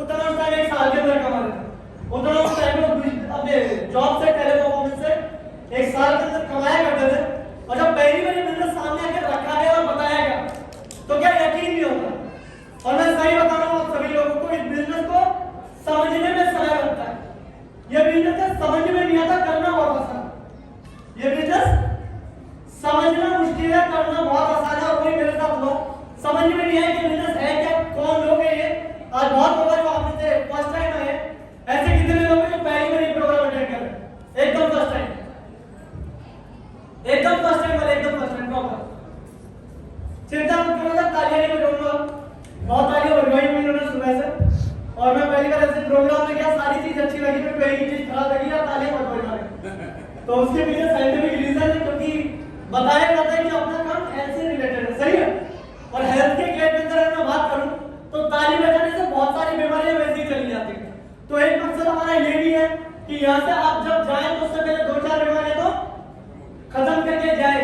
उतना उस टाइम 1 साल के अंदर कमा रहे थे, उतना उस टाइम अपने जॉब से टेली परफॉर्मेंस से 1 साल के अंदर कमाया करते थे। और जब पहली बार ये बिजनेस सामने आकर रखा गया और बताया गया तो क्या यकीन नहीं होता। और मैं सही बता रहा हूँ आप सभी लोगों को, इस बिजनेस को समझने में समय लगता है। ये बिजनेस समझ में नहीं आता, करना बहुत आसान। ये बिजनेस समझना मुश्किल है, करना बहुत आसान है। और वही मेरे साथ हुआ, समझ में नहीं आया कि बिजनेस है क्या, कौन लोग है ये। आज बहुत लोग जो आप में से फर्स्ट टाइम आए, ऐसे कितने लोग हैं जो पहली बार ये प्रोग्राम अटेंड कर रहे हैं, एकदम फर्स्ट टाइम, एकदम फर्स्ट टाइम वाले, एकदम फर्स्ट टाइम प्रॉपर। चिंता मत करो सर, तालियां नहीं बजाऊंगा, बहुत तालियां बजवाई हुई उन्होंने सुबह से। और मैं पहली बार ऐसे प्रोग्राम में गया, सारी चीज अच्छी लगी, फिर कोई चीज खराब लगी या तालियां मत बजवाएं। तो उसके पीछे साइंटिफिक रीजन है, क्योंकि बताया जाता है कि अपना काम हेल्थ से रिलेटेड है, सही है। और हेल्थ के केयर के अंदर अगर मैं बात करूं तो ताली बजाने से बहुत सारी बीमारियां वैसे ही चली जाती हैं। तो एक मकसद हमारा ये भी है कि यहाँ से आप जब जाएं तो उससे पहले 2-4 बीमारियां तो खत्म करके जाए।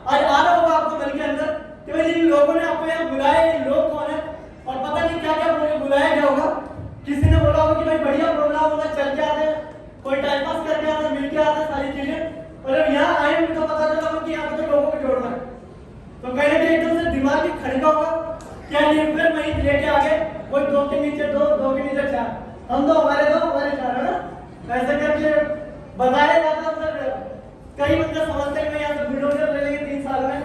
आज आ रहा होगा आपको मन के अंदर कि भाई जिन लोगों ने आपको यहाँ बुलाया, ये लोग कौन है, और पता नहीं क्या क्या बुलाया गया होगा। किसी ने बोला होगा कि भाई बढ़िया प्रोग्राम होगा, चल के आते हैं, कोई टाइम पास करके आते हैं, मिल के आते हैं, सारी चीजें। और जब यहाँ आए तो पता चला कि यहाँ पे तो लोगों को जोड़ना है, तो कहीं ना कहीं एकदम से दिमाग में खड़का होगा, क्या ये फिर वही लेके आ गए, वो 2 के नीचे 2, 2 के नीचे 4, हम 2 हमारे 2 हमारे 4, है ना। ऐसे करके बताया जाता है। कई बंदे समझते हैं यहाँ से बुलडोजर ले लेंगे 3 साल में,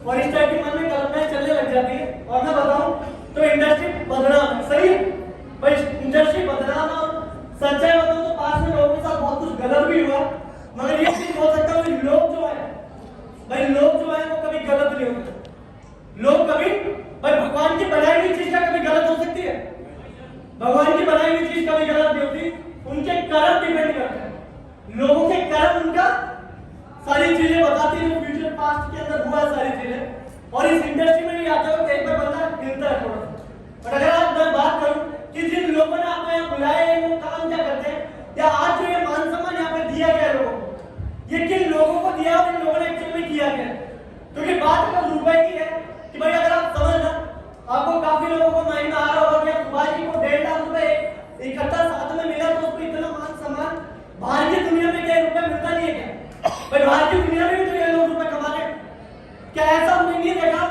और इस टाइप की मन में कल्पनाएं चलने लग जाती है। और मैं बताऊं तो इंडस्ट्री बदनाम है, सही है भाई, इंडस्ट्री बदनाम है। सच्चाई बताऊं तो पास में लोगों के साथ बहुत कुछ गलत भी हुआ, मगर ये चीज हो सकता है लोग जो है भाई, लोग जो है वो कभी गलत नहीं होते। लोग कभी भाई, भगवान की बनाई हुई चीज का कभी गलत हो सकती है? भगवान की बनाई हुई चीज कभी गलत नहीं होती, उनके कर्म डिपेंड करते हैं। लोगों के कर्म उनका सारी चीजें बताती है, फ्यूचर पास्ट के अंदर हुआ सारी चीजें। और इस इंडस्ट्री में भी आते हो कहीं पर बंदा हिलता है थोड़ा। और अगर आप मैं बात करूं कि जिन लोगों ने आपको यहाँ बुलाया है वो काम क्या करते हैं, या आज जो ये मान सम्मान यहाँ पे दिया गया लोगों को, ये किन लोगों को दिया और इन लोगों ने एक्चुअली में किया क्या? क्योंकि बात अगर रुपए की है कि भाई अगर आप समझना, आपको काफी लोगों को माइंड में आ रहा होगा कि सुभाष जी को 1.5 लाख रुपए इकट्ठा साथ में मिला, तो उसको इतना मान सम्मान बाहर की दुनिया में क्या रुपए मिलता नहीं है क्या? भाई बाहर की दुनिया में भी तो ये लोग रुपए कमा रहे हैं, क्या ऐसा हमने नहीं देखा?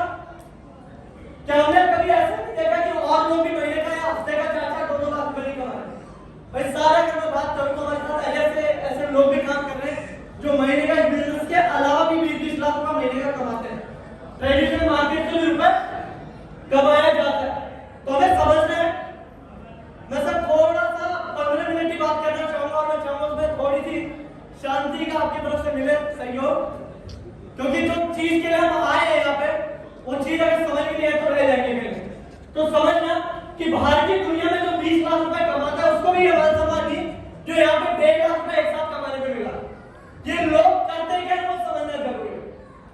क्या हमने कभी ऐसा नहीं देखा कि और लोग भी महीने का या हफ्ते का 4-4, 2-2 लाख रुपए नहीं कमा रहे? भाई सारा अगर मैं बात करूं तो हमारे साथ ऐसे लोग भी काम कर रहे हैं जो महीने का बिजनेस के अलावा भी 20-20 लाख रुपए महीने का कमाते हैं। ट्रेडिशनल मार्केट से भी रुपए कमाया जाता है, तो हमें समझना है। मैं सर थोड़ा सा 15 मिनट की बात करना चाहूंगा, और मैं चाहूंगा उसमें थोड़ी सी शांति का आपकी तरफ से मिले सहयोग, क्योंकि जो चीज के लिए हम आए हैं यहाँ पे, वो चीज अगर समझ में नहीं है तो रह जाएंगे फिर। तो समझना कि बाहर की दुनिया में जो 20 लाख रुपए कमाता है उसको भी ये बात समझ दी जो यहाँ पे 1.5 लाख रुपए एक साथ कमाने में मिला। ये लोग करते क्या है वो समझना जरूरी है।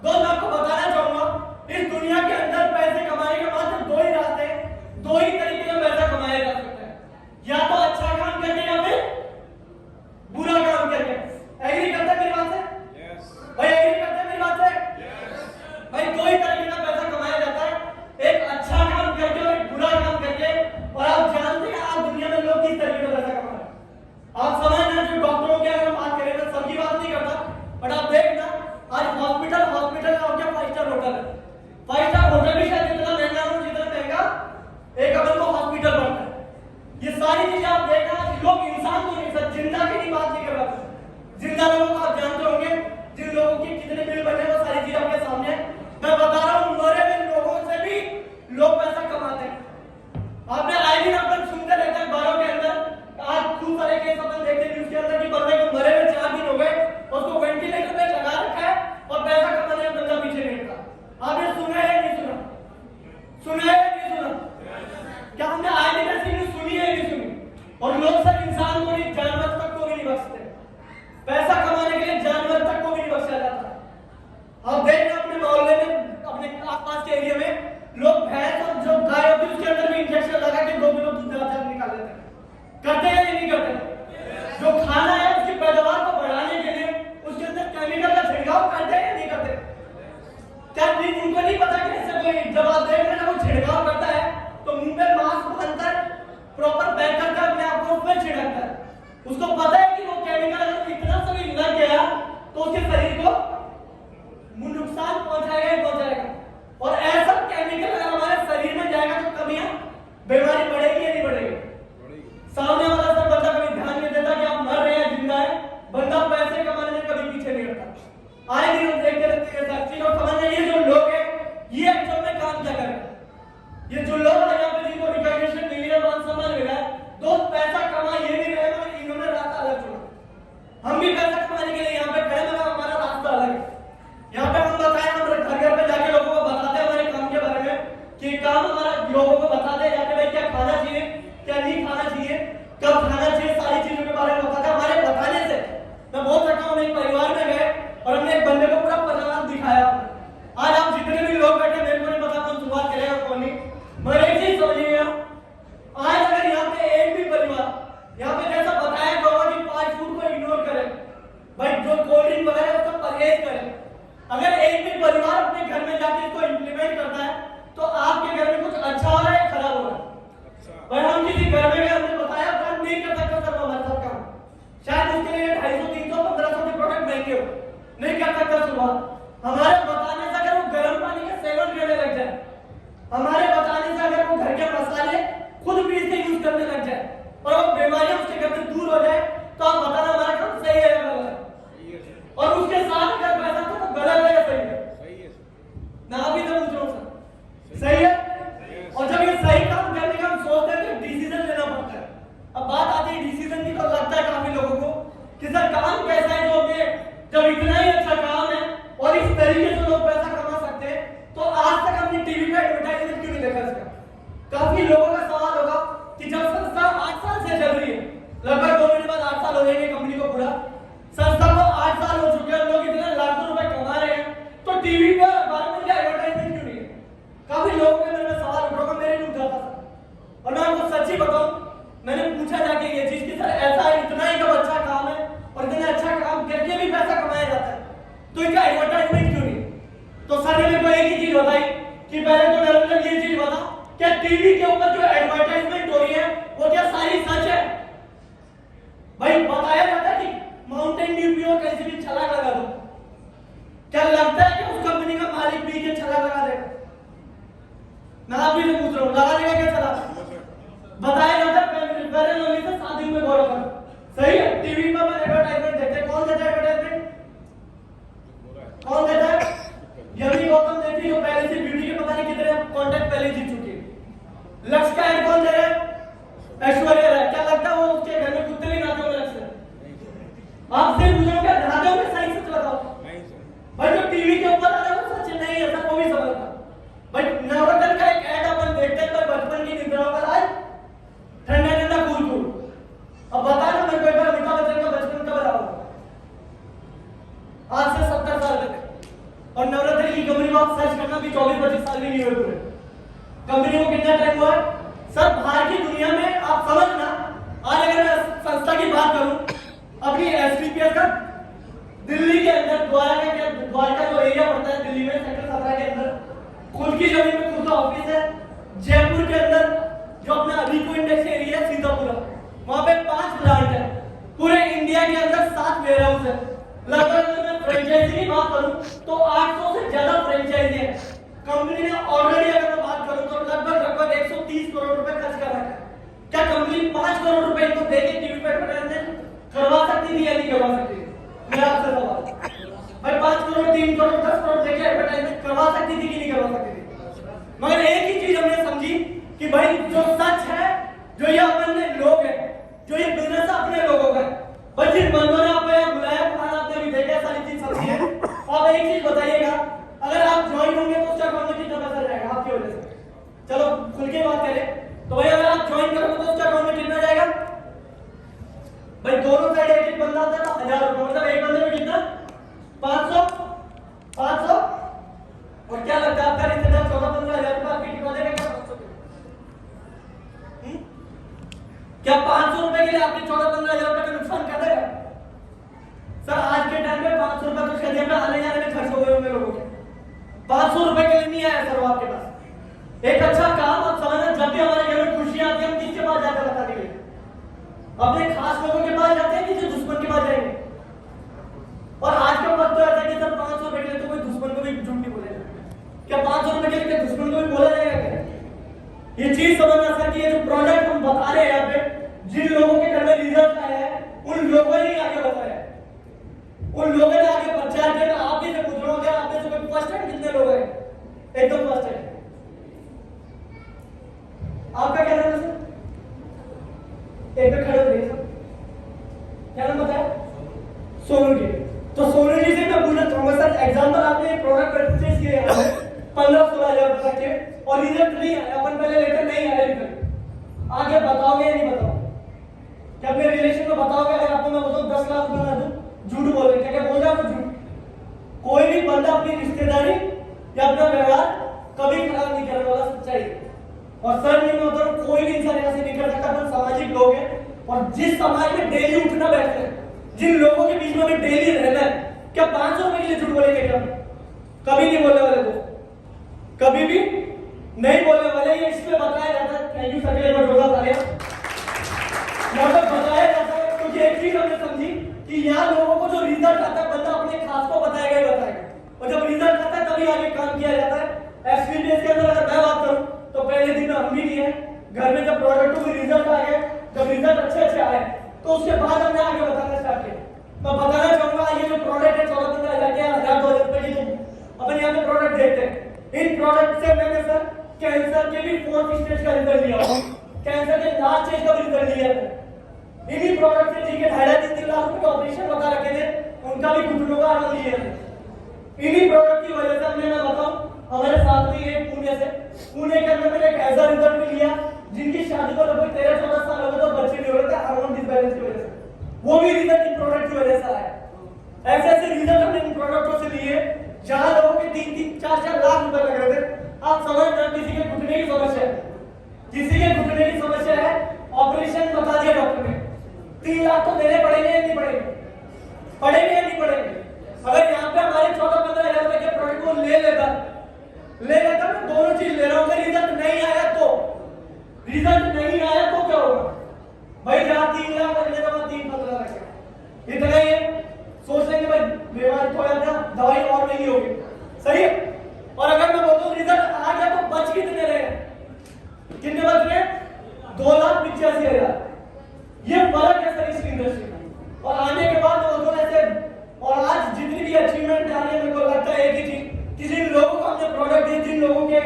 तो मैं आपको बताना चाहूंगा, इस दुनिया के अंदर पैसे कमाने के मात्र 2 ही रास्ते हैं, 2 ही तरीके से पैसा कमाया जा सकता है, या तो अच्छा काम करके या फिर बुरा काम करके। एग्री करते हैं मेरी बात से? भाई एग्री करते हैं मेरी बात से? भाई 2 ही तरीके का पैसा कमाया जाता है, एक अच्छा काम करके और एक बुरा काम करके। और आप जानते हैं आज दुनिया में लोग किस तरीके का पैसा कमा जितने भी लोग बैठे मेरे को नहीं पता कौन शुरुआत करेगा कौन नहीं, मगर एक चीज समझिएगा, आज अगर यहाँ पे एक भी परिवार यहाँ पे जैसा बताया गया कि फास्ट फूड को इग्नोर करे, भाई जो कोल्ड ड्रिंक वगैरह उसका परहेज करे, अगर एक भी परिवार अपने घर में जाके इसको इम्प्लीमेंट करता है तो आपके घर में कुछ अच्छा हो रहा है खराब हो रहा है। भाई हम किसी घर में गए, हमने बताया काम नहीं कर सकता सर हमारे साथ काम, शायद उसके लिए 250, 300, 1500 के प्रोडक्ट महंगे हो, नहीं कर सकता शुरुआत। हमारे बताने से अगर वो गर्म पानी का सेवन करने लग जाए, हमारे बताने से अगर वो घर के मसाले खुद पीस के यूज करने लग जाए और वो बीमारियां उसके घर से दूर हो जाए, तो आप बताना हमारा काम सही है या गलत है। और उसके साथ अगर पैसा तो गलत है या सही है ना, अभी तो पूछ रहा हूं सर सही है। और जब ये सही काम करने का हम सोचते हैं तो डिसीजन लेना पड़ता है। अब बात आती है डिसीजन की, तो लगता है काफी लोगों को कि सर काम कैसा है जो कि जब इतना ही अच्छा काम है और इस तरीके से लोग पैसा कमा सकते हैं, तो आज तक हमने टीवी पे एडवर्टाइजमेंट क्यों नहीं देखा इसका। काफी लोगों का सवाल होगा कि जब संस्था 8 साल से चल रही है, लगभग 2 महीने बाद 8 साल हो जाएंगे कंपनी को पूरा, संस्था को 8 साल हो चुके हैं, लोग इतने लाखों रुपए कमा रहे हैं, तो टीवी पर 12 महीने एडवर्टाइजमेंट क्यों नहीं है। काफी लोगों के मन में सवाल उठ रहा, मेरे नहीं उठा था। और मैं आपको सच्ची बताऊं, मैंने पूछा जाके ये चीज कि सर ऐसा है इतना ही कब अच्छा काम है और इतना अच्छा काम करके भी पैसा कमाया जाता है, तो इनका एडवर्टाइजमेंट क्यों नहीं। तो सर ने मेरे को एक ही चीज बताई कि पहले तो नरेंद्र ये चीज बता क्या टीवी के ऊपर जो एडवर्टाइजमेंट हो रही है वो क्या सारी सच है। भाई बताया जाता है कि माउंटेन ड्यू पियो कैसे भी छलांग लगा दो, क्या लगता है कि उस कंपनी का मालिक पी के छलांग लगा देगा ना। आप भी पूछ रहा हूँ लगा देगा क्या छलांग। बताया जाता है फेयर लवली से शादी में गौरव कर, सही है। टीवी पर एडवर्टाइजमेंट देखते हैं, कौन देता है एडवर्टाइजमेंट, कौन देता है, यही गौतम देती जो पहले से ब्यूटी के पता नहीं कितने कॉन्ट्रैक्ट पहले जीत चुकी है। लक्ष्य का एड कौन दे रहा है, ऐश्वर्या राय। क्या लगता है वो उसके घर में कुत्ते भी नाते होंगे लक्ष्य। आपसे पूछो क्या नहाते होंगे, सही से लगाओ भाई। जो टीवी के ऊपर आ रहा है वो सच नहीं है, सब वो भी समझता भाई। नवरत्न का एक ऐड अपन देखते हैं तो बचपन की निद्राओं का आज ठंडा ठंडा कूल कूल। अब बता दो मेरे को एक बार अमिताभ बच्चन का बचपन कब रहा होगा, आज से 70 साल पहले। और नवरत्न की कंपनी को आप सर्च करना भी 24-25 साल भी नहीं हुए पूरे। कंपनी को कितना टाइम हुआ सर। बाहर की दुनिया में आप समझना, आज अगर मैं संस्था की बात करूं अपनी एसपीपीएस का, दिल्ली के अंदर द्वारका जो एरिया पड़ता है दिल्ली में सेक्टर 17 के अंदर, खुद की जमीन में खुद का ऑफिस है। जयपुर के अंदर जो अपना अलीको इंडेक्स एरिया है सीतापुरा, वहां पे 5 प्लांट है। पूरे इंडिया के अंदर 7 वेयर हाउस है। लगभग अगर मैं फ्रेंचाइजी की बात करूं तो 800 से ज्यादा फ्रेंचाइजी है। कंपनी ने ऑलरेडी अगर मैं बात करूं तो लगभग 130 करोड़ रुपए खर्च कर रखा है। क्या कंपनी 5 करोड़ रुपए इनको देके टीवी पे एडवर्टाइजमेंट करवा सकती थी या नहीं करवा सकती थी। मेरा आपसे सवाल भाई, 5 करोड़ 3 करोड़ 10 करोड़ देके एडवर्टाइजमेंट करवा सकती थी कि नहीं करवा सकती थी। मगर एक ही चीज हमने समझी कि भाई जो सच है, जो ये अपने लोग हैं, जो ये बिजनेस अपने लोगों का है, बस जिन बंदों ने आपको यहाँ बुलाया खाना आपने भी देखा, सारी चीज समझी है। आप एक चीज बताइएगा, अगर आप ज्वाइन होंगे तो उसका अकाउंट में कितना पैसा जाएगा आपकी वजह से। चलो खुल के बात करें तो भाई अगर आप ज्वाइन करोगे तो उसका अकाउंट में कितना जाएगा भाई। दोनों साइड एक एक बंदा आता है तो 1000 रुपए, मतलब एक बंदे में कितना 500। और क्या लगता है आपका रिश्तेदार 14-15 हजार रुपए आपकी टिकवा देगा क्या 500 क्या 500 रुपए के लिए आपके 14-15 हजार रुपए का नुकसान कर देगा सर। आज के टाइम में 500 रुपए तो शायद आने जाने में खर्च हो गए होंगे लोगों के। 500 रुपए के लिए नहीं आया सर वो आपके पास। एक अच्छा काम आप समझना, जब भी हमारे घर में खुशियां आती है हम किसके पास जाकर बताने के लिए, अपने खास लोगों के पास जाते हैं कि जो दुश्मन के पास जाएंगे। और आज का वक्त तो ऐसा है कि सर 500 रुपए के लिए तो कोई दुश्मन को भी झूठ नहीं बोलेगा। क्या 500 रुपए के लिए दुश्मन को भी बोला जाएगा क्या। ये चीज समझना सर कि ये जो प्रोडक्ट हम बता रहे हैं यहाँ पे, जिन लोगों के घर में रिजल्ट आया है उन लोगों ने ही आगे बताया, उन लोगों ने आगे प्रचार किया। आप भी से पूछ रहा हूँ क्या आप में से कोई फर्स्ट टाइम कितने लोग हैं, एकदम फर्स्ट टाइम। आपका क्या नाम है सर, एक पे खड़े हो गए सर, क्या नाम बताया सोनू जी। तो सोनू जी से मैं पूछना चाहूंगा सर, एग्जांपल आपने प्रोडक्ट परचेज किए 15-16 हजार रुपए के और रिजल्ट नहीं आया, अपन पहले लेकर नहीं आया रिजल्ट, आगे बताओगे या नहीं बताओगे। क्या अपने रिलेशन में बताओगे अगर आपको मैं बोलूं 10 लाख रुपए ना दूं, झूठ बोल रहे, क्या बोल रहे हो झूठ। कोई भी बंदा अपनी रिश्तेदारी कि अपना व्यवहार कभी खराब नहीं करने वाला, सच्चाई। और सर नहीं होता तो कोई भी इंसान ऐसे नहीं कर सकता। हम सामाजिक लोग हैं और जिस समाज में डेली उठना बैठना है, जिन लोगों के बीच में हमें डेली रहना है, क्या 500 रुपए के लिए झूठ बोलेंगे क्या? कभी नहीं बोलने वाले, तो कभी भी नहीं बोलने वाले। ये इसलिए बताया जाता है, थैंक यू सर, एक बार जोरदार तालियां। मतलब बताया जाता है क्योंकि एक चीज हमने समझी कि यहाँ लोगों को जो रिजल्ट आता है बंदा अपने खास को बताएगा ही बताएगा, और जब रिजल्ट आता है तभी आगे काम किया जाता है। एसपीडीएस के अंदर अगर मैं बात करूं तो पहले दिन में हम भी नहीं है, घर में जब प्रोडक्ट के रिजल्ट आ गए, जब रिजल्ट अच्छे आए तो उसके बाद हमने आगे बताना स्टार्ट किया। मैं बताना चाहूंगा ये जो प्रोडक्ट है 14-15 हजार 1000 रुपए की, जो अपन यहाँ पे प्रोडक्ट देखते हैं, इन प्रोडक्ट से मैंने सर कैंसर के भी 4th स्टेज का रिजल्ट लिया, कैंसर के लास्ट स्टेज का भी रिजल्ट लिया है। इन्हीं प्रोडक्ट से जिनके 2.5-3 लाख रुपए का ऑपरेशन बता रखे थे, उनका भी घुटनों का आराम लिया है। इन्हीं प्रोडक्ट की वजह से हमने, मैं बताऊं, हमारे साथ ही एक पुणे के अंदर मैंने एक ऐसा रिजल्ट भी लिया जिनकी शादी को लगभग 13-14 साल हो गए तो बच्चे नहीं हो रहे थे हार्मोन डिसबैलेंस की वजह से, वो भी रिजल्ट इन प्रोडक्ट की वजह से आया। ऐसे ऐसे रिजल्ट हमने इन प्रोडक्टों से लिए जहां लोगों के 3-3, 4-4 लाख रुपए लग रहे थे। आप समझ रहे, किसी के घुटने की समस्या है, किसी के घुटने की समस्या है, ऑपरेशन बता दिया डॉक्टर ने, 3 लाख तो देने पड़ेंगे या नहीं पड़ेंगे? पड़ेंगे या नहीं पड़ेंगे? अगर यहाँ पे हमारे 14-15 हजार रुपए के प्रोडक्ट को ले लेता मैं दोनों चीज ले रहा हूँ। अगर रिजल्ट नहीं आया तो क्या होगा भाई? जहाँ 3 लाख लगने का 3-15 लाख इतना ही है, सोच लेंगे भाई बीमारी थोड़ा सा दवाई और नहीं होगी, सही है। और अगर मैं बोलता हूँ रिजल्ट आ गया तो बच कितने रहे? कितने बच रहे? 2,85,000। ये फर्क है सर इस इंडस्ट्री में और आने के बाद वो ऐसे। और आज जितनी भी अचीवमेंट आ रही है, मेरे को लगता है एक ही चीज कि जिन लोगों को हमने प्रोडक्ट दिए, जिन लोगों के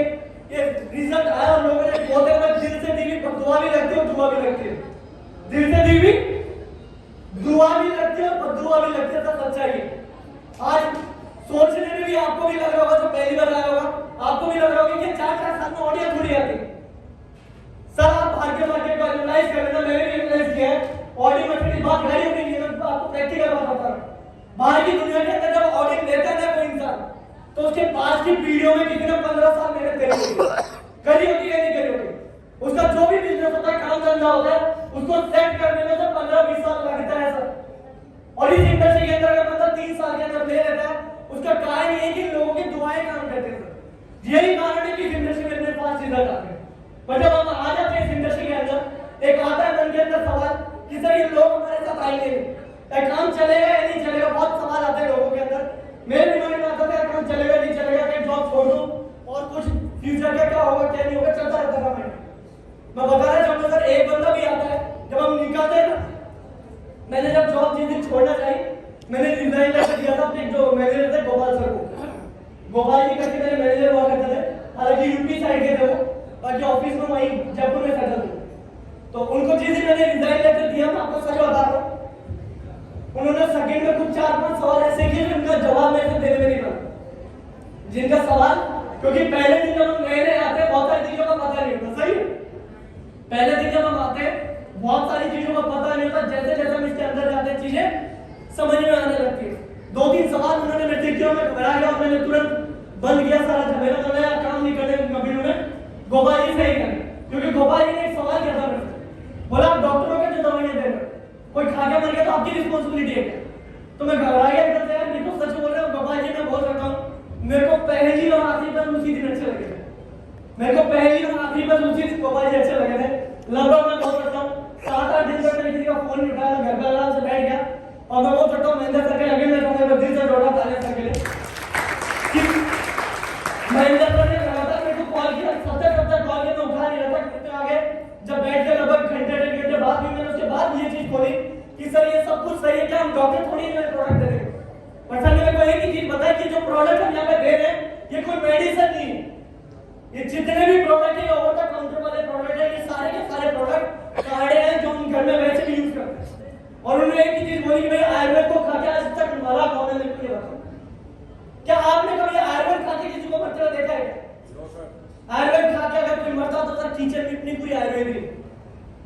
ये रिजल्ट आया और लोगों ने बोलते हैं दिल से दी भी दुआ भी लगती है और दुआ भी लगती है, दिल से दी भी दुआ भी लगती है और दुआ भी लगती है, सब सच्चाई है। आज सोचने में भी आपको भी लग रहा होगा, जो पहली बार आया होगा आपको भी लग रहा होगा कि 4-4 साल में ऑडियो थोड़ी आती सर। आप भाग्य को एनालाइज कर लेना, मैंने भी एनालाइज किया है। ऑडियो में थोड़ी बात घड़ी होगी, मैं आपको प्रैक्टिकल बात बता रहा हूं। बाहर की दुनिया के अंदर जब ऑडियो लेता है कोई इंसान तो उसके पास की पीढ़ियों में किसी ने 15 साल मेहनत करी होती है नहीं करी होती। उसका जो भी बिजनेस होता है, काम धंधा होता है, उसको सेट करने में तो 15-20 साल लगता है सर। और इस इंडस्ट्री के अंदर अगर बंदा 3 साल के अंदर ले लेता है, उसका कारण ये है कि लोगों की दुआएं काम करते हैं। यही कारण है कि इस इंडस्ट्री में इतने फास्ट रिजल्ट आते हैं। पर जब हम आ जाते हैं इस इंडस्ट्री के अंदर, एक आता है मन के अंदर सवाल कि सर ये लोग हमारे साथ आएंगे, काम चलेगा या नहीं चलेगा? बहुत सवाल आते हैं लोगों के अंदर। मेरे दिमाग में आता था काम चलेगा नहीं चलेगा, कहीं जॉब छोड़ दूं और कुछ फ्यूचर का क्या होगा क्या नहीं होगा, चलता रहता था। मैं बताना चाहूंगा सर, एक बंदा भी आता है जब हम निकलते हैं ना, मैंने जब जॉब जिस दिन छोड़ना चाहिए, मैंने रिजाइन लेटर दिया था अपने जो मैनेजर थे गोपाल सर को। गोपाल जी करके मेरे मैनेजर हुआ करते थे, हालांकि यूपी साइड के थे वो, बाकी ऑफिस में वहीं जयपुर में सेटल थे। तो उनको जिस दिन मैंने रिजाइन लेटर दिया, मैं आपको सच बता रहा हूँ, उन्होंने सेकंड में कुछ 4-5 सवाल ऐसे किए जिनका जवाब मेरे को देने में नहीं पड़ा। जिनका सवाल, क्योंकि पहले दिन जब हम नए आते हैं बहुत सारी चीजों का पता नहीं होता, सही है। पहले दिन जब हम आते हैं बहुत सारी चीजों का पता नहीं होता, जैसे जैसे हम इसके अंदर जाते हैं चीजें समझ में आने लगती है। 2-3 सवाल उन्होंने मेरे से किया, मैं घबरा गया और मैंने तुरंत बंद किया सारा झमेला, मैंने काम नहीं करने महीनों में गोपाल जी से ही करना। क्योंकि गोपाल जी ने एक सवाल किया था मेरे से, बोला आप डॉक्टरों के जो दवाइयां दे रहे, कोई खा के मर गया तो आपकी रिस्पांसिबिलिटी है। तो मैं घबरा गया इधर से, यार ये तो सच बोल रहे हो गोपाल जी, मैं बोल सकता हूँ मेरे को पहली और आखिरी बार उसी दिन अच्छे लगे थे। मेरे को पहली और आखिरी बार उसी दिन गोपाल जी अच्छे लगे थे। लगभग मैं बोल सकता हूँ 7-8 दिन तक मैंने किसी का फोन नहीं उठाया, घर पे आराम से बैठ गया और मैं बोल सकता हूँ महेंद्र सर के लगे, मैं दिल से दौड़ा ताले सर के लिए। महेंद्र सर ने लगातार मेरे को कॉल किया, 70-70 कॉल किया, मैं उठा नहीं रहा था। कितने आगे जब बैठ के लगभग घंटे बाद भी मैंने उसके बाद ये चीज खोली कि सर ये सब कुछ सही है क्या, हम डॉक्टर थोड़ी है प्रोडक्ट दे रहे हैं। पर सर ने मेरे को एक ही चीज बताई कि जो प्रोडक्ट हम यहाँ पे दे रहे हैं ये कोई मेडिसिन नहीं है, ये जितने भी प्रोडक्ट है ओवर द काउंटर वाले प्रोडक्ट है, ये सारे के सारे प्रोडक्ट कार्ड हैं जो हम घर में वैसे भी यूज करते हैं। और उन्होंने एक ही चीज बोली कि भाई आयुर्वेद को खा के आज तक मरा कौन है, मेरे को ये बताओ। क्या आपने कभी आयुर्वेद खा के किसी को मरते हुए देखा है? आयुर्वेद खा के अगर कोई मरता तो सर कीचड़ मिटनी पूरी आयुर्वेद है।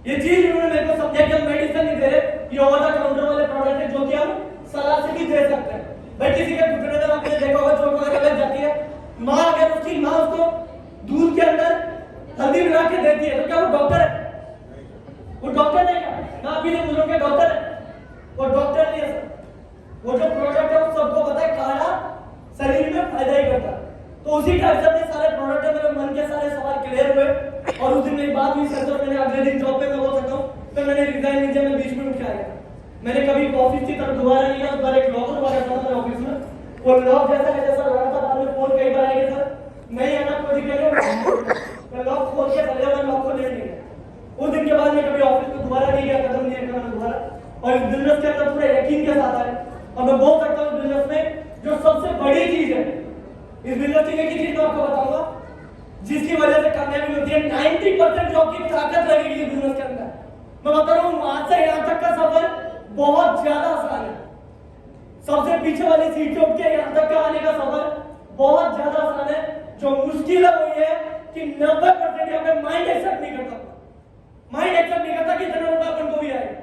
ये चीज उन्होंने मेरे को समझा कि हम मेडिसिन नहीं दे रहे, ये ओवर द काउंटर वाले प्रोडक्ट है जो कि हम सलाह से भी दे सकते हैं। भाई किसी के घुटने में आपने देखा होगा चोट वगैरह लग जाती है माँ अगर उसकी माँ उसको दूध के अंदर हल्दी मिला के देती है तो क्या वो डॉक्टर है? वो डॉक्टर नहीं है ना, अभी जो बुजुर्ग के डॉक्टर है वो डॉक्टर नहीं है सर। वो जो प्रोडक्ट है वो सबको पता है खाना शरीर में फायदा ही करता है। तो उसी टाइप से अपने सारे प्रोडक्ट है, मेरे मन के सारे सवाल क्लियर हुए और उस दिन मेरी बात हुई सर, मैंने अगले दिन जॉब पे मैं बोल सकता हूँ तो मैंने रिजाइन नहीं दिया, मैं बीच में उठ के आ गया। मैंने कभी ऑफिस की तरफ दोबारा नहीं गया, उस बार एक लॉकर हुआ करता था मेरे ऑफिस में, वो लॉक जैसा लगा था, बाद में फोन कई बार आएगा सर नहीं आना कोई दिक्कत नहीं, मैं लॉक खोल के चले मैं लॉक को ले नहीं गया। उस दिन के बाद मैं कभी ऑफिस को दोबारा नहीं गया, कदम नहीं रखा मैं दोबारा, और इस बिजनेस के अंदर पूरे यकीन के साथ आए। और मैं बोल सकता हूँ बिजनेस में जो सबसे बड़ी चीज है, इस बिजनेस की एक चीज मैं आपको बताऊंगा जिसकी वजह से कामयाबी होती है, 90% जो आपकी ताकत लगेगी बिजनेस के अंदर। मैं बता रहा हूँ वहां से यहाँ तक का सफर बहुत ज्यादा आसान है। सबसे पीछे वाली सीट से उठ के यहाँ तक का आने का सफर बहुत ज्यादा आसान है। जो मुश्किल है वो ये है कि 90% यहाँ पे माइंड एक्सेप्ट नहीं करता, माइंड एक्सेप्ट नहीं करता कि इतना रुपया अपन को भी आएगा।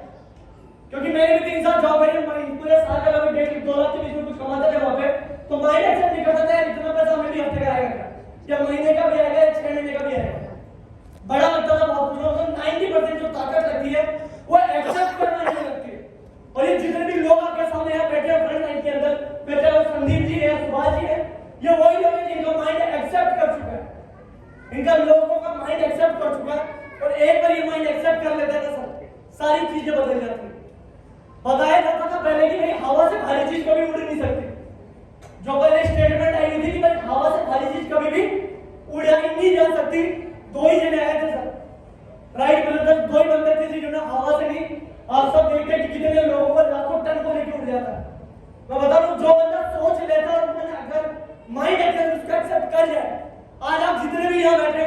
क्योंकि मैंने भी 3 साल जॉब करी, पूरे साल का लगभग 1.5-2 लाख के बीच में कुछ कमाते थे वहां पे, तो माइंड एक्सेप्ट नहीं करता था इतना पैसा हमें भी हफ्ते का आएगा या महीने का भी आएगा या 6 महीने का भी आएगा। बड़ा लगता था बहुत कुछ, तो 90% जो ताकत लगती है वो एक्सेप्ट करना नहीं लगती है। और ये जितने भी लोग आपके सामने यहाँ बैठे हैं फ्रंट लाइन के अंदर बैठे हैं, संदीप जी है, सुभाष जी है, ये वही लोग हैं जिनका माइंड एक्सेप्ट कर चुका है, इनका लोगों का माइंड एक्सेप्ट कर चुका है। और एक बार ये माइंड एक्सेप्ट कर लेता है ना सर, सारी चीजें बदल जाती है। बताया जाता था पहले कि भाई हवा से भारी चीज कभी उड़ नहीं सकती, जो पहले स्टेटमेंट आई थी कि भाई हवा से भारी चीज कभी भी उड़ाई नहीं जा सकती। 2 ही जने आए थे सर, राइट ब्रदर्स, 2 ही बंदे थे जिन्होंने हवा से नहीं, आप सब देखते कि कितने लोगों पर लाखों टन को लेकर उड़ जाता है। मैं बता रहा हूँ जो बंदा सोच लेता है और मैंने अगर माइंड एक्सेप्ट कर जाए, आज आप जितने भी यहाँ बैठे,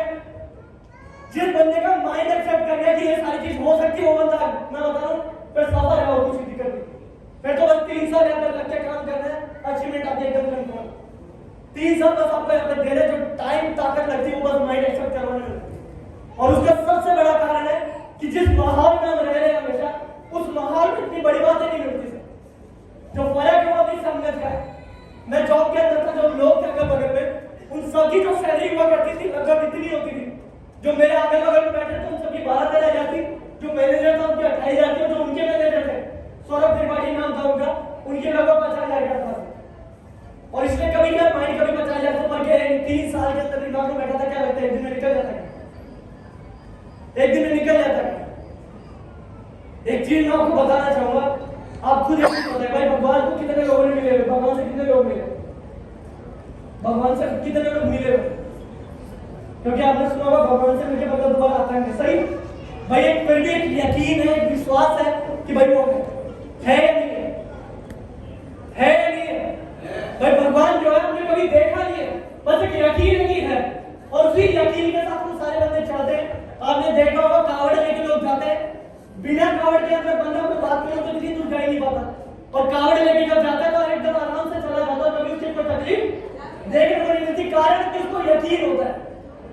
जिस बंदे का माइंड एक्सेप्ट कर गया कि ये सारी चीज हो सकती है, वो बंदा मैं बता रहा हूँ फिर सफर है, और कुछ दिक्कत नहीं। फिर तो बस 3 साल यहाँ पर लग के काम करना है, अचीवमेंट आप एकदम कंफर्म। 3 साल बस आपको यहाँ पर देने, जो टाइम ताकत लगती है वो बस माइंड एक्सेप्ट करवाने में लगती है। और उसका सबसे बड़ा कारण है कि जिस माहौल में हम रह रहे हैं हमेशा, उस माहौल में इतनी बड़ी बातें नहीं मिलती सर। जो फर्क है वो अपनी संगत का है। मैं जॉब के अंदर था, जो लोग थे अगल बगल में, उन सबकी जो सैलरी हुआ करती थी लगभग इतनी होती थी, जो मेरे अगल बगल में बैठे थे उन सबकी 12-13 हज़ार थी, जो मैनेजर था उनकी 28 हज़ार थी, जो उनके मैनेजर थे सौरभ त्रिपाठी नाम था उनका, उनके लगभग 50 हज़ार का था। और इसमें कभी मैं माइंड कभी 50 हज़ार को पढ़ के 3 साल के अंदर दिमाग में बैठा था, क्या लगता है एक दिन में निकल जाता है, एक दिन में निकल जाता है। एक चीज मैं आपको बताना चाहूंगा, आप खुद एक चीज बताइए भाई, भगवान को कितने लोगों ने मिले, भगवान से कितने लोग मिले, भगवान से कितने लोग मिले? क्योंकि आपने सुना होगा भगवान से मिलके बंदा दोबारा आता है, सही भाई? एक फिर भी एक यकीन है, एक विश्वास है कि भाई वो है या नहीं है, है या नहीं है? भाई भगवान जो है हमने कभी देखा नहीं है, बस एक यकीन ही है। और उसी यकीन के साथ वो सारे बंदे चाहते हैं। आपने देखा होगा कावड़ लेके लोग जाते हैं, बिना कावड़ के अंदर बंदा को बात करो तो किसी दूर जा ही नहीं पाता, और कावड़ लेके जब जाता है तो एकदम आराम से चला जाता है, कभी उससे कोई तकलीफ देखने को नहीं मिलती। कारण कि उसको यकीन होता है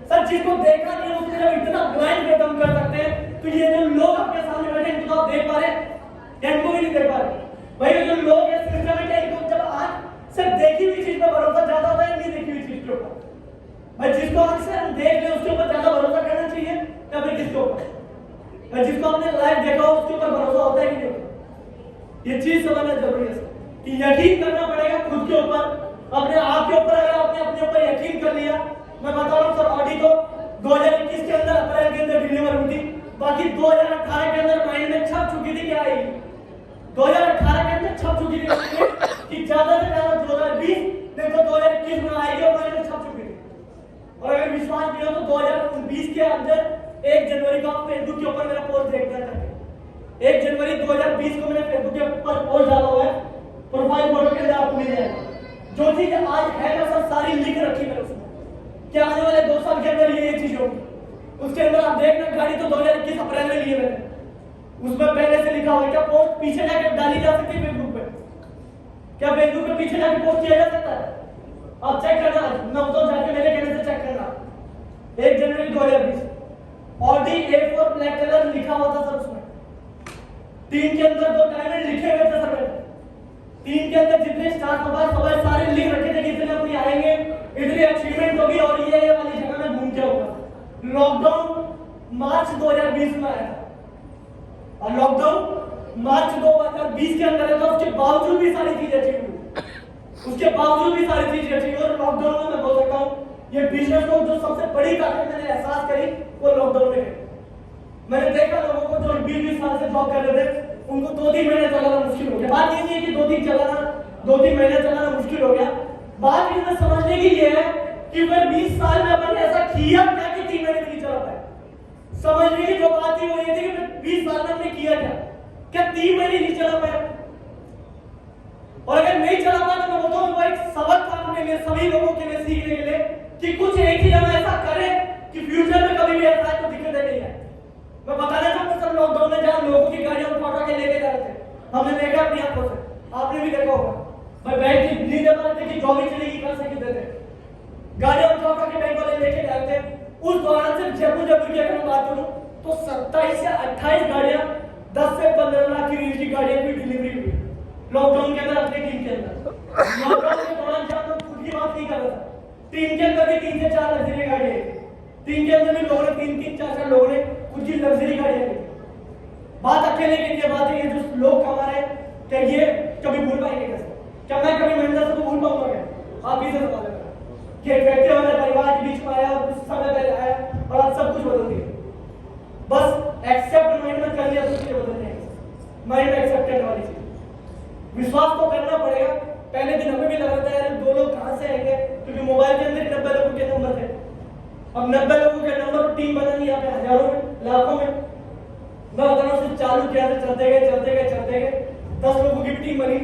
सर, जिसको देखा नहीं है उसने जब इतना ब्लाइंड खत्म कर सकते हैं, तो ये जो लोग आपके सामने बैठे हैं इनको आप देख पा रहे हैं, इनको भी नहीं देख पा रहे भाई। ये जो लोग हैं सिस्टम में, इनको जब आज सिर्फ देखी हुई चीज पर भरोसा ज्यादा होता है, नहीं देखी हुई चीज के ऊपर। भाई जिसको अक्सर हम देख ले उसके ऊपर ज्यादा भरोसा करना चाहिए या फिर किसके ऊपर? भाई जिसको आपने लाइव देखा हो उसके ऊपर भरोसा होता है कि नहीं होता? ये चीज समझना जरूरी है कि यकीन करना पड़ेगा खुद के ऊपर, अपने आप के ऊपर। अगर आपने अपने ऊपर यकीन कर लिया, मैं बता रहा हूँ सर, ऑडी तो 2021 के अंदर अप्रैल के अंदर डिलीवर हुई थी, बाकी 2018 के अंदर माइंड में छप चुकी थी क्या आएगी, 2018 के अंदर छप चुकी थी कि ज्यादा से ज्यादा 2020 नहीं तो 2021 में आएगी, और माइंड में छप चुकी थी। और अगर विश्वास नहीं हो तो 2020 के अंदर 1 जनवरी को आप फेसबुक के ऊपर मेरा पोस्ट देख सकते हैं। 1 जनवरी 2020 को मैंने फेसबुक के ऊपर पोस्ट डाला हुआ है, प्रोफाइल फोटो के अंदर आपको मिल जाएगा। जो चीज आज है ना सर, सारी लिख रखी मैंने उसमें कि आने वाले 2 साल के अंदर ये चीज होगी। उसके अंदर आप देखना, गाड़ी तो 2021 अप्रैल में लिए मैंने, उसमें पहले से लिखा हुआ है। क्या पोस्ट पीछे जाकर डाली जा सकती है फेसबुक पे? क्या फेसबुक पे पीछे जाकर पोस्ट किया जा सकता है? आप चेक करना, मैं तो जाके मेरे कहने से चेक करना। 1 जनवरी 2020 ऑडी A4 ब्लैक कलर लिखा हुआ था सर, उसमें 3 के अंदर 2 डायमंड लिखे हुए थे सर। टीम के अंदर जितने स्टाफ सवाल सारे लिख रखे थे कि इतने अपनी आएंगे, इतनी अचीवमेंट होगी और ये वाली जगह में घूम के होगा। लॉकडाउन मार्च 2020 में आया था और लॉकडाउन मार्च 2020 के अंदर है, तो उसके बावजूद भी सारी चीजें अचीव हुई, उसके बावजूद भी सारी चीजें अचीव। और लॉकडाउन में मैं बोल सकता हूँ ये बिजनेस को जो सबसे बड़ी ताकत मैंने एहसास करी वो लॉकडाउन में है। मैंने देखा लोगों को जो 20-20 साल से जॉब कर रहे थे उनको 2-3 महीने चलाना मुश्किल हो गया। बात ये नहीं है कि 2-3 महीने चलाना मुश्किल हो गया, बात ये समझने की ये है कि फिर 20 साल में अपन ऐसा किया क्या कि 3 महीने में नहीं चला पाया। समझने की जो बात थी वो ये थी कि 20 साल में हमने किया क्या 3 महीने नहीं चला पाया। और अगर नहीं चला पाया तो मैं बोलता हूँ वो एक सबक था अपने लिए, सभी लोगों के लिए सीखने के लिए कि कुछ एक ही हम ऐसा करें कि फ्यूचर में कभी भी ऐसा है तो दिक्कतें नहीं है। मैं बताना चाहूंगा सब लॉकडाउन में जहां लोगों की गाड़ियां उठा के लेके जा रहे थे, हमने देखा अपनी आंखों से, आपने भी देखा होगा। भाई बैंक की नहीं दे पा रहे थे कि जॉब ही चलेगी कल से कितने थे, गाड़ियां उठा के बैंक वाले लेके जा रहे थे। उस दौरान से जयपुर की अगर मैं बात करूं तो 27 से 28 गाड़ियां 10 से 15 लाख की रेंज की गाड़ियां की डिलीवरी हुई लॉकडाउन के अंदर अपने टीम के अंदर। लॉकडाउन के दौरान जब मैं खुद की बात नहीं कर रहा था, टीम के अंदर भी 3 से 4 लग्जरी गाड़ियां, टीम के अंदर भी लोगों ने 3-3, 4-4 लोगों ने खुद की लग्जरी गाड़ियां ली। बात अकेले के लिए बात है, ये जो लोग कमा रहे हैं क्या ये कभी भूल पाएंगे कैसे? क्या मैं कभी महेंद्र से तो भूल पाऊंगा क्या? आप ही से सवाल है कि एक व्यक्ति हमारे परिवार के बीच में आया और कुछ समय पहले आया और आज सब कुछ बदल दिया। बस एक्सेप्ट माइंड में कर लिया तो चीजें बदल जाएंगी। माइंड में एक्सेप्ट करने वाली चीज, विश्वास तो करना पड़ेगा। पहले दिन हमें भी लग रहा था यार 2 लोग कहां से आएंगे, क्योंकि मोबाइल के अंदर 90 लोगों के नंबर थे। अब 90 लोगों के नंबर पर टीम बनानी यहाँ पे हजारों में, लाखों में। मैं बता रहा हूँ चालू किया था, चलते गए 10 लोगों की भी टीम बनी,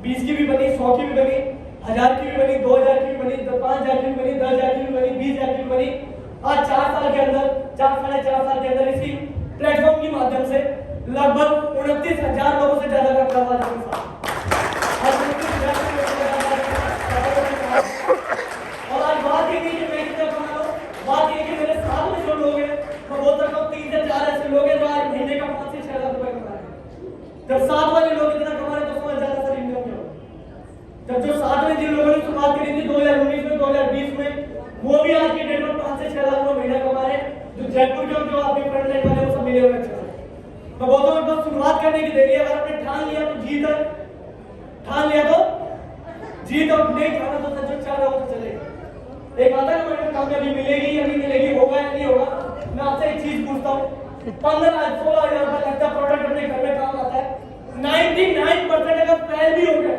20 की भी बनी, 100 की भी बनी, 1000 की भी बनी, 2000 की भी बनी, 5000 की भी बनी, 10,000 की भी बनी, 20,000 की भी बनी। आज 4 साल के अंदर 4-4.5 साल के अंदर इसी प्लेटफॉर्म के माध्यम से लगभग 29,000 लोगों से ज्यादा का कारोबार है। और आज बात ये नहीं कि मैं कितना कमा रहा हूं, बात ये कि मेरे साथ में जो लोग हैं मैं बोल सकता हूँ 3 से 4 ऐसे लोग हैं जो आज महीने का 5 से 6 लाख रुपए कमा रहे हैं। जब साथ वाले लोग इतना कमा रहे तो समझ जाना सर इनकम क्या होगा। जब जो साथ में जिन लोगों ने शुरुआत करी थी 2019 में, 2020 में, वो भी आज के डेट में 5 से 6 लाख रुपए महीना कमा रहे हैं। जो जयपुर के जो आपके फ्रंट लाइन वाले वो सब मिले हुए हैं। मैं बोलता हूँ बस शुरुआत करने की देरी है। अगर आपने ठान लिया तो जीत है, ठान लिया तो जीत, और नहीं ठाना तो सच चाह रहा हो तो चलेगा। एक आता है ना कामयाबी मिलेगी या नहीं मिलेगी, होगा या नहीं होगा। मैं आपसे एक चीज पूछता हूँ, 15-16 हजार रुपए लगता प्रोडक्ट अपने घर में काम आता है, 99% अगर फेल भी हो गए,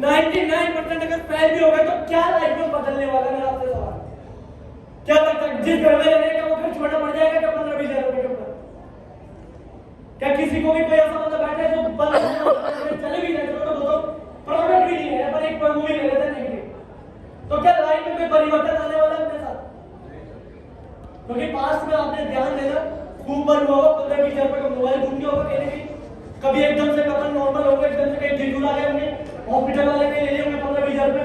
99% अगर फेल भी हो गए तो क्या लाइफ में बदलने वाला है? मेरा आपसे सवाल, क्या लगता है जिस घर में रहेगा वो घर छोटा पड़ जाएगा क्या 15-20 हजार रुपए के ऊपर? क्या किसी को भी कोई ऐसा बंदा बैठा है जो चले भी जाए तो प्रोडक्ट भी नहीं है पर एक मूवी ले लेते हैं, तो क्या लाइफ में कोई परिवर्तन आने वाला है अपने साथ? क्योंकि पास्ट में आपने ध्यान देना खूब बार हुआ होगा 15-20 हजार रुपए का मोबाइल घूम गया होगा कहीं भी, कभी एकदम से कपन नॉर्मल होगा, एकदम से कहीं डिजूल आ गए होंगे, हॉस्पिटल वाले कहीं ले लिए होंगे 15-20 हजार रुपए,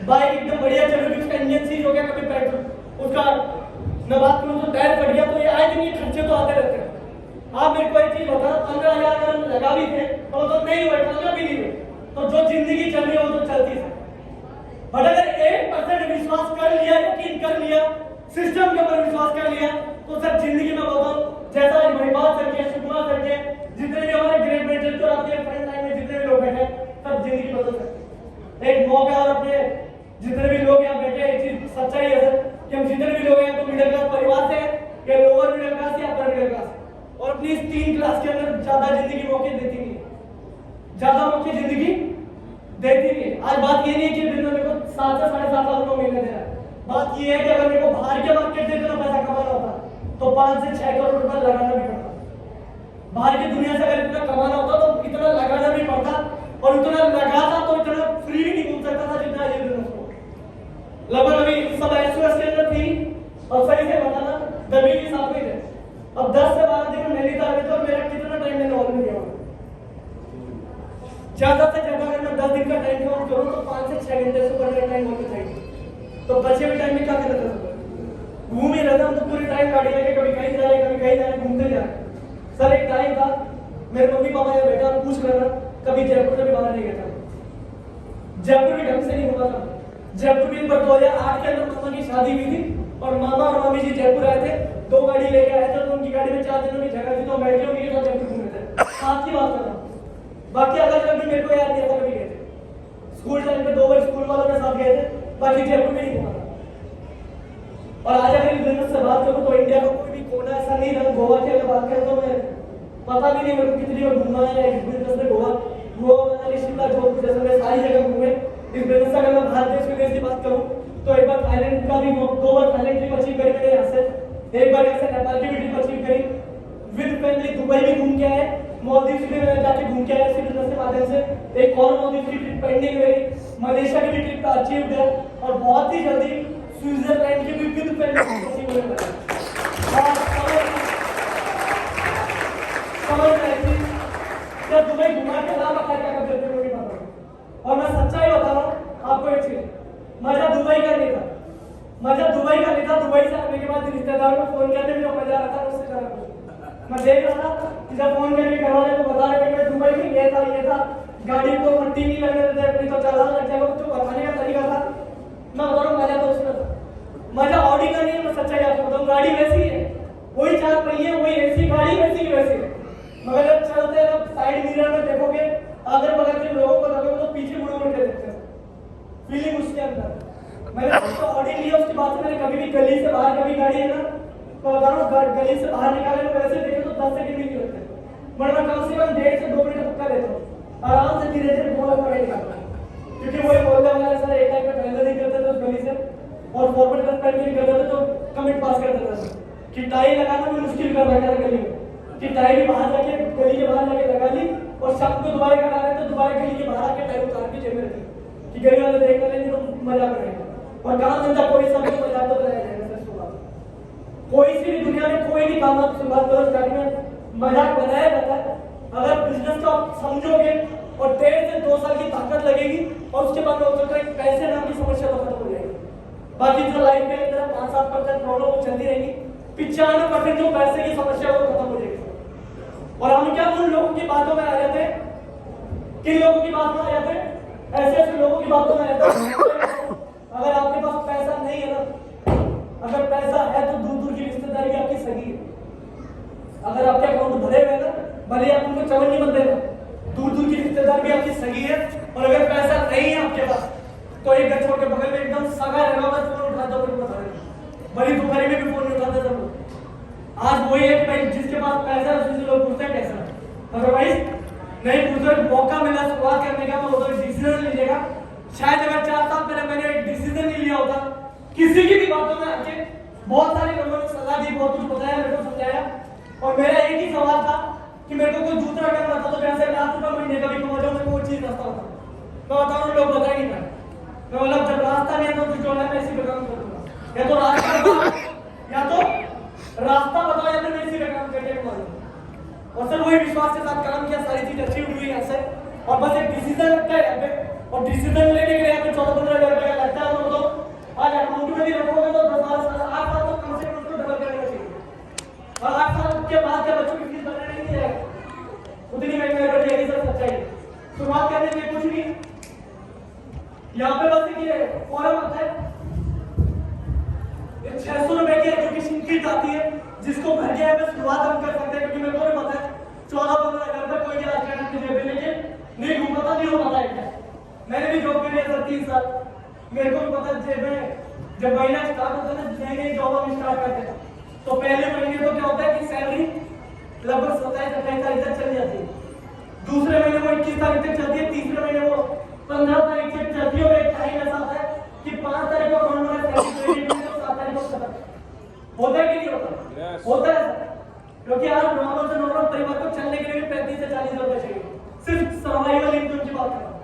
बाइक एकदम बढ़िया चल रही उसका इंजन सीज हो गया, कभी पेट्रोल उसका मैं बात करूं तो टायर फट गया, तो ये आए दिन ये खर्चे तो आते रहते हैं। आप मेरे को एक चीज बताना, 15,000 अगर हम लगा भी थे तो नहीं हुए, कामयाब भी नहीं हुए, तो जो जिंदगी चल रही है वो तो चलती है। बट अगर 1% विश्वास कर लिया, यकीन कर लिया, सिस्टम के ऊपर विश्वास कर लिया, तो सर जिंदगी में बताऊं जैसा महिमाल सर के, सुकुमार सर के, जितने भी हमारे ग्रेट मेंटर्स और आपके फ्रंट लाइन में जितने भी लोग बैठे सब जिंदगी बदल सकते। एक मौका और अपने जितने भी लोग यहाँ बैठे एक चीज सच्चाई है सर कि हम जितने भी लोग हैं तो मिडिल क्लास परिवार से या लोअर मिडिल क्लास या अपर मिडिल क्लास, और अपनी इस 3 क्लास के अंदर ज्यादा जिंदगी मौके देती नहीं है, ज्यादा मौके जिंदगी देती नहीं है। आज बात ये नहीं है कि मेरे को 7 से 7.5 लाख रुपए महीने दे रहा है, बात ये है कि अगर मेरे को बाहर के मार्केट से इतना पैसा कमाना होता तो 5 से 6 करोड़ रुपए लगाना भी पड़ता, बाहर की दुनिया से अगर इतना कमाना होता तो इतना लगाना भी पड़ता, और उतना लगाता तो इतना फ्री भी नहीं घूम सकता था जितना ये बिजनेस को। लगभग अभी सब एसओएस के अंदर थी और सही से बताना दबी के साथ में थे। अब 10 से 12 दिन में नैनीताल में तो मेरा कितना टाइम मैंने ऑलरेडी दिया होगा, ज्यादा से ज्यादा अगर मैं 10 दिन का टाइम काउंट करूं तो 5 से 6 घंटे से ऊपर का टाइम होना चाहिए। तो बचे हुए टाइम में क्या कर रहे थे? घूम ही रहे थे हम तो पूरी टाइम गाड़ी लेके, कभी कहीं जा रहे कभी कहीं जा रहे, घूमते जा रहे। सर एक टाइम था मेरे मम्मी पापा यहाँ बैठा पूछ रहे ना, कभी जयपुर से भी बाहर नहीं गया था, जयपुर भी ढंग से नहीं हुआ था। जयपुर भी पर 2008 के अंदर मामा की शादी हुई थी और मामा और मामी जी जयपुर आए थे, 2 गाड़ी लेके आए थे, तो उनकी गाड़ी में 4 दिनों की जगह थी, तो बैठ के उनके साथ जयपुर घूमे थे। साथ की बात कर रहा हूँ, बाकी अलग अलग भी मेरे को याद नहीं आता, कभी गए थे स्कूल टाइम पे 2 बार स्कूल वालों के साथ गए थे, बाकी जयपुर में नहीं घूमा था। और आज अगर बिजनेस से बात करूं तो इंडिया का कोई भी कोना ऐसा नहीं रहा। गोवा की अगर बात करें तो मैं पता भी नहीं मेरे को कितनी बार घूमा है इस बिजनेस में। गोवा मनाली शिमला जोधपुर जैसे मैं सारी जगह घूमे इस बिजनेस से। अगर मैं भारत देश विदेश की बात करूं तो एक बार थाईलैंड का भी 2 बार थाईलैंड ट्रिप अचीव करी मैंने यहाँ से, एक बार यहाँ से नेपाल की भी ट्रिप अचीव करी विद फैमिली। दुबई भी घूम के आए, मालदीव भी मैंने जाके घूम के आया इस बिजनेस के माध्यम से। एक और मालदीव की ट्रिप पेंडिंग है, मलेशिया की भी ट्रिप अचीव है और बहुत ही जल्दी स्विट्जरलैंड की भी विद फैमिली अचीव होने वाली है। समझ रहे हैं जब दुबई घुमा के ना बता क्या करते थे मुझे पता। और मैं सच्चाई बता रहा हूँ आपको एक चीज, मजा दुबई का नहीं था, मजा दुबई का नहीं था। दुबई से आने के बाद रिश्तेदारों को फोन करने में जो मजा आता है उससे ज्यादा कुछ मैं देख रहा था कि जब फोन करके घर वाले को बता रहे थे कि दुबई में ये था, गाड़ी को मट्टी नहीं लगने देते, अपनी तो चालान लग जाएगा, तो बताने का तरीका था। मैं बता रहा हूँ मजा तो उसमें था, मजा ऑडी का नहीं है। मैं सच्चाई आपको बताऊँ, गाड़ी वैसी है, वही 4 पहिए, वही एसी गाड़ी वैसी की वैसी है, मगर जब चलते हैं तो साइड मिरर में देखोगे अगर बगल के लोगों को देखोगे तो पीछे मुड़ मुड़ के देखते हो, फीलिंग उसके अंदर। मैंने तो ऑडी लिया, उसके बाद से मैंने कभी भी गली से बाहर कभी गाड़ी है ना तो बता रहा हूँ गली से बाहर निकाले तो वैसे देखे तो 10 सेकंड भी नहीं लगते, वरना कम से कम 1.5 से 2 मिनट पक्का लेता हूँ, आराम से धीरे धीरे बोल कर निकालता हूँ। क्योंकि वही बोलने वाले सर एक टाइम पे पहले नहीं करते थे उस गली से और फॉरवर्ड कर पहले नहीं करते थे तो कमेंट पास कर देते थे कि टाई लगाना भी मुश्किल कर रखा था गली में, कि टाई भी बाहर जाके गली के बाहर जाके लगा ली और शाम को दोबारा करा रहे तो दोबारा गली के बाहर आके टाई उतार के जेब में रखी कि गली वाले देख लेंगे तो मजा करेंगे। और काम धंधा कोई सब मजा तो रहेगा। कोई सी भी दुनिया में कोई भी काम आप शुरुआत करो स्टार्टिंग में मजाक बनाया जाता है। अगर बिजनेस को आप समझोगे और 1.5 से 2 साल की ताकत लगेगी और उसके बाद में होता है पैसे नाम की समस्या तो खत्म हो जाएगी। बाकी जो लाइफ में 5-7% प्रॉब्लम वो चलती रहेगी, 95% जो पैसे की समस्या वो खत्म हो जाएगी। और हम क्या उन लोगों की बातों में आ जाते हैं, किन लोगों की बात में आ जाते हैं, ऐसे लोगों की बातों में आ जाते हैं। अगर आपके पास पैसा नहीं है ना, अगर पैसा है तो दूर दूर की रिश्तेदारी आपकी सही है। अगर आपके अकाउंट भरे हुए ना, भले आप उनको चवन नहीं बनते ना, दूर दूर की रिश्तेदार भी आपकी सही है। और अगर पैसा नहीं है आपके पास तो एक घर छोड़ के बगल में एकदम सगा लगा हुआ फोन उठाता हूँ, बड़ी दुपहरी में भी फोन नहीं उठाते सब लोग। आज वही एक भाई जिसके पास पैसा है उससे लोग पूछते हैं कैसा, अदरवाइज नहीं पूछते। मौका मिला शुरुआत करने का तो उधर डिसीजन लीजिएगा। शायद अगर 4 साल पहले मैंने एक डिसीजन नहीं लिया होता, किसी की भी बातों में आके बहुत सारे लोगों ने सलाह दी, बहुत कुछ बताया, मेरे को समझाया और मेरा एक ही सवाल था कि मेरे को कोई दूसरा काम रहता तो जैसे ₹1,00,000 महीने का भी कमा जाऊं, मेरे को वो चीज रास्ता होता। मैं बता रहा हूँ लोग बता ही नहीं पाए। मैं मतलब जब रास्ता नहीं है तो जो है मैं इसी पे काम करूंगा, या तो रास्ता बताओ या तो रास्ता बताओ या फिर मैं इसी पे काम करके कमाऊंगा। और सर वही विश्वास के साथ काम किया, सारी चीज अचीव हुई यहाँ से। और बस एक डिसीजन लगता है यहाँ पे, और डिसीजन लेने के लिए यहाँ पे 14-15 हज़ार रुपये का लगता है। तो आज अकाउंट में भी रखोगे तो 8 साल तो कम से कम उसको डबल करना चाहिए। और 8 साल के बाद जब बच्चों की फीस भरना नहीं जाएगा उतनी महंगाई बढ़ जाएगी। सर सच्चाई शुरुआत करने के लिए कुछ नहीं, यहाँ पे बस ये फॉर्म आता है, 600 रुपए की एजुकेशन किट आती है जिसको भर के यहाँ पे शुरुआत हम कर सकते हैं। क्योंकि मेरे को भी पता है 14-15 हज़ार रुपये कोई आज करना जेब में लेके नहीं घूम पाता, नहीं हो पाता है। मैंने भी जॉब करी है सर 3 साल, मेरे को भी पता जेब में जब महीना स्टार्ट होता है ना, नई जॉब हम स्टार्ट करते हैं तो पहले महीने तो क्या होता है कि सैलरी लगभग 27-28 तारीख तक चली जाती है, दूसरे महीने वो 21 तारीख तक चलती है, तीसरे महीने वो 15 तारीख तक चलती है। और एक टाइम ऐसा आता है कि 5 तारीख को अकाउंट में सैलरी 7 तारीख को खत्म होता है कि नहीं होता? होता है सर। क्योंकि आज नॉर्मल से नॉर्मल परिवार को चलने के लिए 35 से 40 रुपए चाहिए, सिर्फ सर्वाइवल इनकम की बात कर रहा हूँ,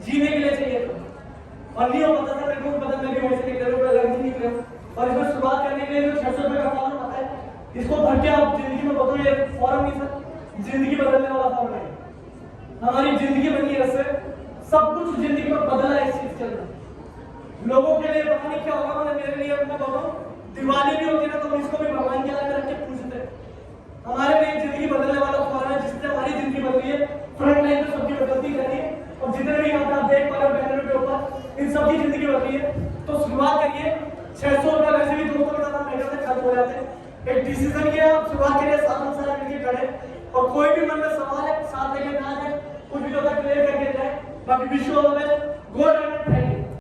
जीने के लिए चाहिए तो। और नहीं हो पता था, मेरे को पता, मैं भी वैसे निकल रहा हूँ, अलग नहीं निकल। और इसमें शुरुआत करने के लिए जो 600 रुपए का फॉर्म आता है, इसको भर के आप जिंदगी में बदलो। ये फॉर्म नहीं सर, जिंदगी बदलने वाला फॉर्म है। हमारी जिंदगी बनी है इससे, सब कुछ जिंदगी में बदला है इस चीज के अंदर। लोगों के लिए पता नहीं क्या होगा, मतलब मेरे लिए मैं बोल रहा हूँ, दिवाली भी होती है ना तो इसको भी भगवान के आगे रख के पूछते हैं। हमारे लिए जिंदगी बदलने वाला फॉर्म है जिससे हमारी जिंदगी बदली है। फ्रंट लाइन पे सबकी बदलती रहती है और जितने भी यहाँ पे आप देख पा रहे हो बैनर के ऊपर, इन सबकी जिंदगी बन रही है। तो शुरुआत करिए, 600 रुपये वैसे भी दोस्तों के साथ महीने में खर्च हो जाते हैं। एक डिसीजन किया, आप शुरुआत करिए, साथ साथ मिलकर करें और कोई भी मन में सवाल है साथ लेके ना जाए, कुछ भी होता है क्लियर करके जाए। बाकी wish you all the best, go